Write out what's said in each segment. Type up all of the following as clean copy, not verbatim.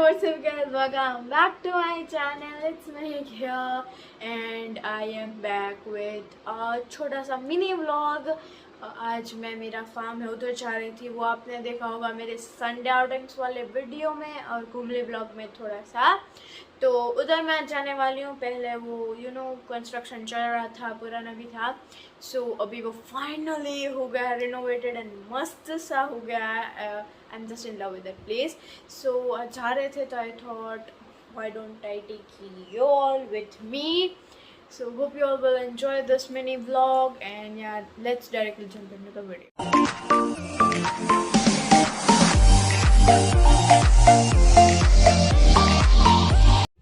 what's up guys, welcome back to my channel. It's Mehik here and I am back with a छोटा सा mini vlog. आज मैं मेरा farm है उधर जा रही थी, वो आपने देखा होगा मेरे संडे आउटिंग्स वाले वीडियो में और कुंबले ब्लॉग में थोड़ा सा. तो उधर मैं जाने वाली हूँ. पहले वो कंस्ट्रक्शन चल रहा था, पुराना भी था. सो अभी वो फाइनली हो गया, रिनोवेटेड एंड मस्त सा हो गया है. I am just in love with that place. So जा रहे थे तो I thought why don't I take you all with me. So hope you all will enjoy this mini vlog and yeah, let's directly jump into the video.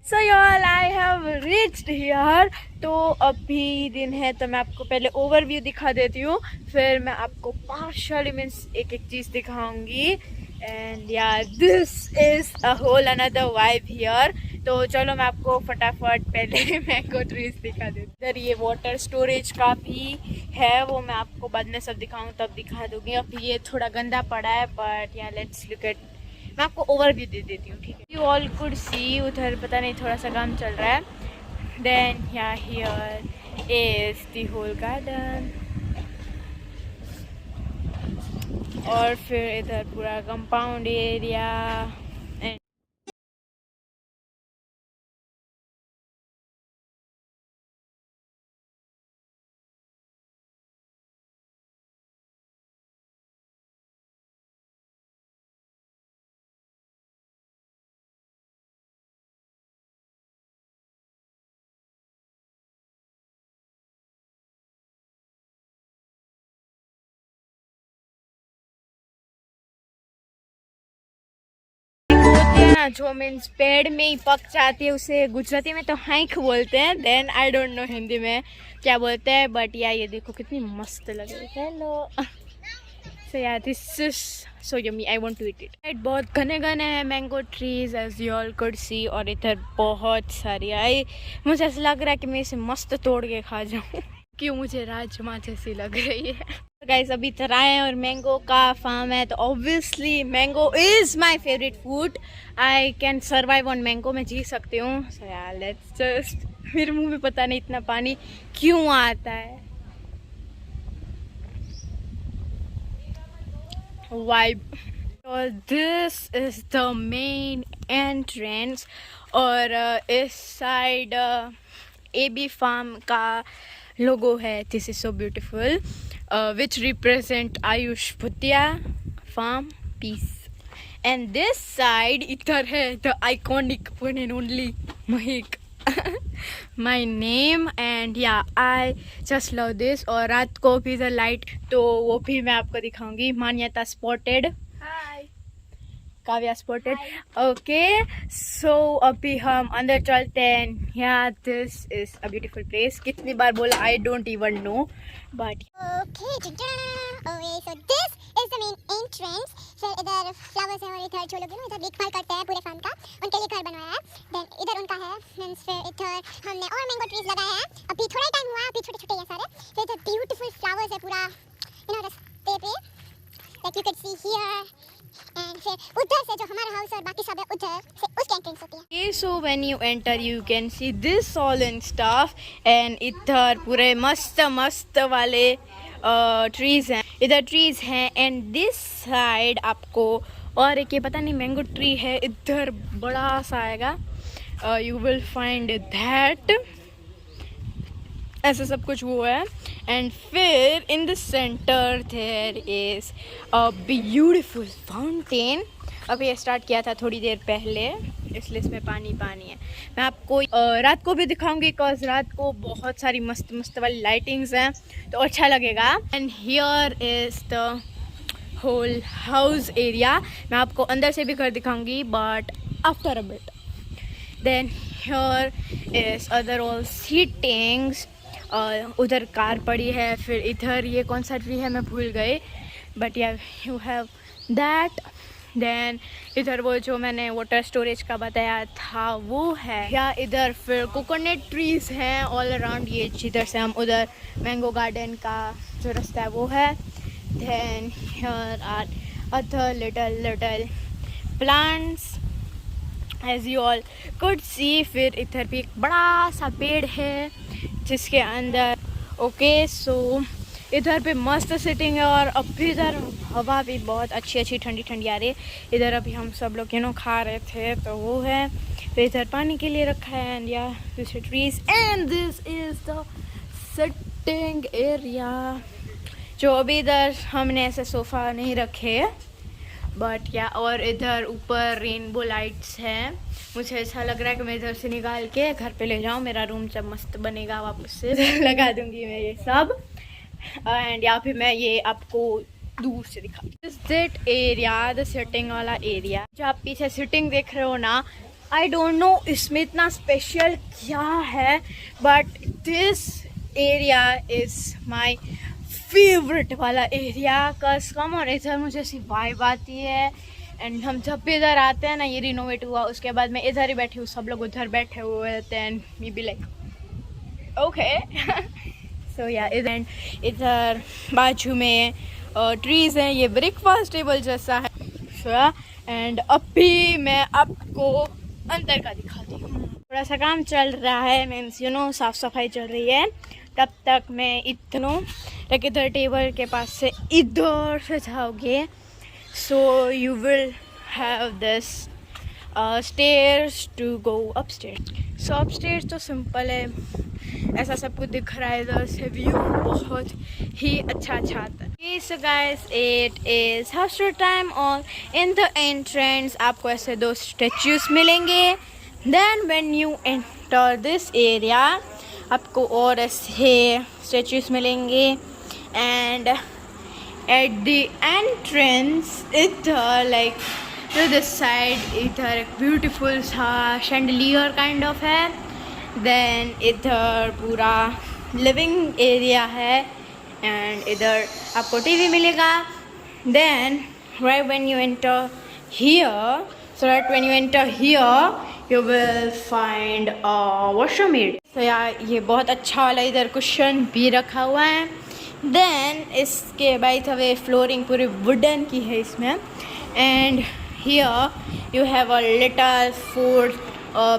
So y'all, I have reached here. तो अभी दिन है तो मैं आपको पहले overview दिखा देती हूँ, फिर मैं आपको पार्शियली मीन्स एक एक चीज़ दिखाऊंगी. And yeah this is a whole another vibe here. तो चलो मैं आपको फटाफट पहले मैंगो ट्रीज दिखा देती हूँ. इधर ये वाटर स्टोरेज का भी है, वो मैं आपको बाद में सब दिखाऊँ तब दिखा दूँगी. अभी ये थोड़ा गंदा पड़ा है बट या लेट्स लुक एट. मैं आपको ओवरव्यू दे देती हूँ, ठीक है. यू ऑल कुड सी उधर पता नहीं थोड़ा सा काम चल रहा है. Then yeah here is the whole garden और फिर इधर पूरा कंपाउंड एरिया. जो मीन्स पेड़ में ही पक जाती है उसे गुजराती में तो हाइक बोलते हैं. Then I don't know Hindi में क्या बोलते हैं बट या ये देखो कितनी मस्त लग रही है. Hello. So yeah this is so yummy, I want to eat it. बहुत घने घने हैं mango trees as you all could see और इधर बहुत सारी आई. मुझे ऐसा लग रहा है कि मैं इसे मस्त तोड़ के खा जाऊँ क्यों मुझे राजमा जैसी लग रही है. गाइस अभी तरह है और मैंगो का फार्म है तो obviously mango is my favourite food. I can survive on mango, मैं जी सकती हूँ. सो यार लेट्स जस्ट. मेरे मुंह में पता नहीं इतना पानी क्यों आता है. वाइब. और this is the main entrance और इस साइड AB फार्म का लोगो है. This is so beautiful which represent Ayush Bhutia farm peace. And this side इधर है the iconic one and only Mahik my name. And yeah, I just love this. और रात को भी the light तो वो भी मैं आपको दिखाऊंगी. मान्यता स्पॉटेड. हाय. काव्या स्पॉटेड. ओके सो अभी हम अंदर चलते हैं. या this is a beautiful place. कितनी बार बोला I don't even know but okay. So this is the main entrance. फिर इधर फ्लावर्स हैं और इधर जो लोग इधर देखभाल करते हैं पूरे फार्म का उनके लिए घर बनवाया है. देन इधर उनका है. मींस फिर इधर हमने और मैंगो ट्रीज लगाए हैं. अभी थोड़ा टाइम हुआ है, अभी छोटे छोटे ये सारे. फिर इधर ब्यूटीफुल फ्लावर्स है पूरा रास्ते पे like you can see here. And फिर उधर से जो हमारा हाउस और बाकी सब है उधर से उसकी एंट्रेंस होती है. Okay, so when you enter you can see this all and stuff and इधर पूरे मस्त मस्त वाले ट्रीज हैं. इधर ट्रीज हैं एंड दिस साइड आपको और एक ये पता नहीं मैंगो ट्री है इधर बड़ा सा आएगा. यू विल फाइंड दैट ऐसा सब कुछ वो है. एंड फिर in the centre there is a beautiful fountain. अभी ये स्टार्ट किया था थोड़ी देर पहले इसलिए इसमें पानी पानी है. मैं आपको रात को भी दिखाऊंगी बिकॉज रात को बहुत सारी मस्त मस्त वाली लाइटिंग्स हैं तो अच्छा लगेगा. And here is the whole house area. मैं आपको अंदर से भी घर दिखाऊंगी but after a bit. Then here is other all seatings. उधर कार पड़ी है. फिर इधर ये कौन सा ट्री है मैं भूल गई बट या यू हैव दैट. देन इधर वो जो मैंने वाटर स्टोरेज का बताया था वो है. या इधर फिर कोकोनट ट्रीज हैं ऑल अराउंड. ये जिधर से हम उधर मैंगो गार्डन का जो रास्ता है वो है. Then here are other little plants as you all could see. फिर इधर भी एक बड़ा सा पेड़ है जिसके अंदर ओके सो इधर पे मस्त सिटिंग है। और अब भी इधर हवा भी बहुत अच्छी ठंडी ठंडी आ रही है। इधर अभी हम सब लोग खा रहे थे तो वो है। तो इधर पानी के लिए रखा है एंड या दूसरे trees and this is the sitting area. जो अभी इधर हमने ऐसे सोफ़ा नहीं रखे बट या और इधर ऊपर रेनबो लाइट्स हैं। मुझे ऐसा लग रहा है कि मैं इधर से निकाल के घर पे ले जाऊँ। मेरा रूम जब मस्त बनेगा वापस से लगा दूंगी मैं ये सब। एंड या फिर मैं ये आपको दूर से दिखा सिट एरिया, द सिटिंग वाला एरिया। जो आप पीछे सिटिंग देख रहे हो ना, आई डोंट नो इसमें इतना स्पेशल क्या है but this area is my favourite वाला एरिया। कस कम और इधर मुझे ऐसी वाइब आती है। एंड हम जब भी इधर आते हैं ना, ये रिनोवेट हुआ उसके बाद मैं इधर ही बैठी हूँ, सब लोग उधर बैठे हुए होते हैं and me be like okay so या इधर बाजू में ट्रीज हैं। ये ब्रेकफास्ट टेबल जैसा है। एंड अभी मैं आपको अंदर का दिखाती हूँ। थोड़ा सा काम चल रहा है, मीन्स साफ सफाई चल रही है। तब तक मैं इधर टेबल के पास से इधर से जाओगे so you will have this stairs to go upstairs. So upstairs तो सिंपल है, ऐसा सब कुछ दिख रहा है। इधर से व्यू बहुत ही अच्छा आता है। So guys it is hostel time और इन द एंट्रेंस आपको ऐसे 2 स्टेच्यूज मिलेंगे। Then when you enter this area आपको और ऐसे स्टेच्यूज मिलेंगे। एंड एट द एंट्रेंस इधर लाइक टू दिस साइड इधर एक ब्यूटीफुल सा शैंडलियर काइंड ऑफ है। देन इधर पूरा लिविंग एरिया है एंड इधर आपको टीवी मिलेगा। Then right when you enter here, so right when you enter here you will find a washroom area. तो यार ये बहुत अच्छा वाला इधर कुशन भी रखा हुआ है। देन इसके बाय द वे फ्लोरिंग पूरी वुडन की है इसमें। And here you have a little 4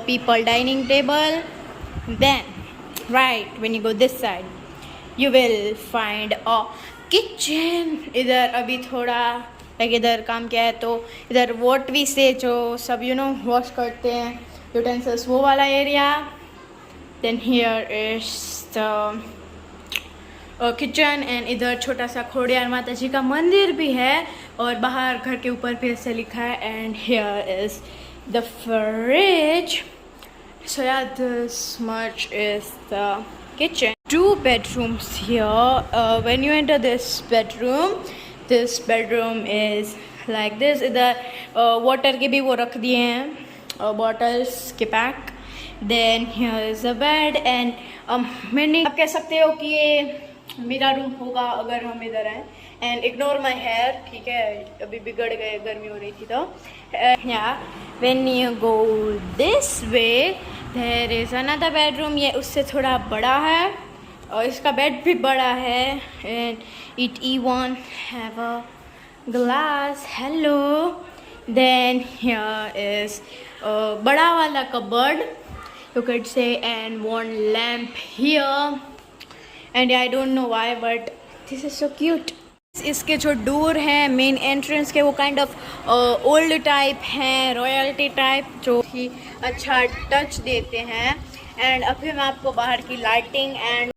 people dining table. Then right when you go this side you will find a kitchen. इधर अभी थोड़ा इधर काम किया है तो इधर वॉट वी से जो सब वॉश करते हैं यूटेंसिल्स वो वाला area. Then here is the kitchen and इधर छोटा सा खोड़ियार माता जी का मंदिर भी है और बाहर घर के ऊपर भी ऐसे लिखा है। And here is the fridge. So yeah, this much is the kitchen. 2 bedrooms here. When you enter this bedroom is like this. इधर water के भी वो रख दिए हैं bottles के pack. Then here is the bed and मैंने आप कह सकते हो कि ये मेरा रूम होगा अगर हम इधर आए। एंड इग्नोर माई हेयर, ठीक है, अभी बिगड़ गए, गर्मी हो रही थी तो। Yeah when you go this way there is another bedroom. ये उससे थोड़ा बड़ा है और इसका बेड भी बड़ा है। And it even have a glass. Hello. Then here is बड़ा वाला cupboard you could say and one lamp here and I don't know why but this is so cute. इसके जो डोर हैं मेन एंट्रेंस के वो kind of old type हैं, royalty type, जो ही अच्छा टच देते हैं। एंड अभी मैं आपको बाहर की लाइटिंग एंड